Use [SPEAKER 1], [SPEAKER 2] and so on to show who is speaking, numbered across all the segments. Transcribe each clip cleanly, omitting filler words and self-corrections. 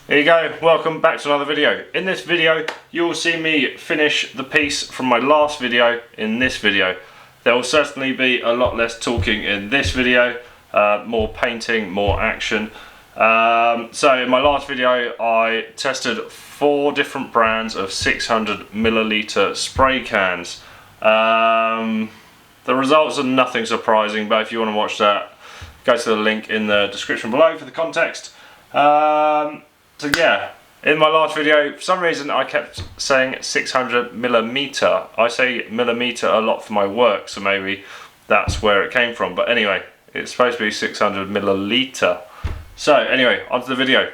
[SPEAKER 1] Here you go, welcome back to another video. In this video you'll see me finish the piece from my last video in this video. There will certainly be a lot less talking in this video, more painting, more action. So in my last video I tested 4 different brands of 600ml spray cans. The results are nothing surprising, but if you want to watch that, go to the link in the description below for the context. So yeah, in my last video, for some reason I kept saying 600mm. I say millimeter a lot for my work, so maybe that's where it came from. But anyway, it's supposed to be 600ml. So anyway, onto the video.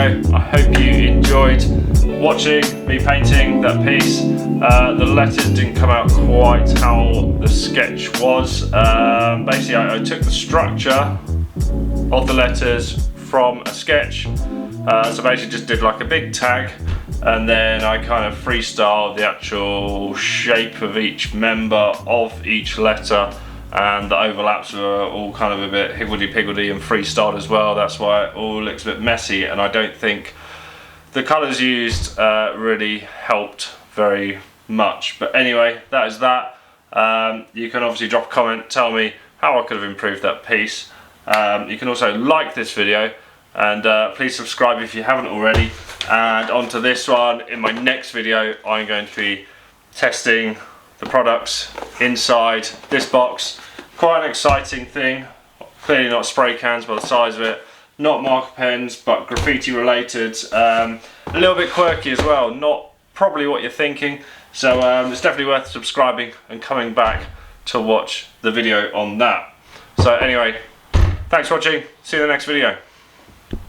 [SPEAKER 1] video. I hope you enjoyed watching me painting that piece. The letters didn't come out quite how the sketch was. Basically I took the structure of the letters from a sketch, so basically just did like a big tag, and then I kind of freestyled the actual shape of each member of each letter, and the overlaps were all kind of a bit higgledy-piggledy and freestyled as well. That's why it all looks a bit messy, and I don't think the colours used really helped very much. But anyway, that is that. You can obviously drop a comment, tell me how I could have improved that piece. You can also like this video, and please subscribe if you haven't already. And onto this one, in my next video I'm going to be testing the products inside this box. Quite an exciting thing. Clearly not spray cans by the size of it, not marker pens, but graffiti related. A little bit quirky as well, not probably what you're thinking. So it's definitely worth subscribing and coming back to watch the video on that. So anyway, thanks for watching, see you in the next video.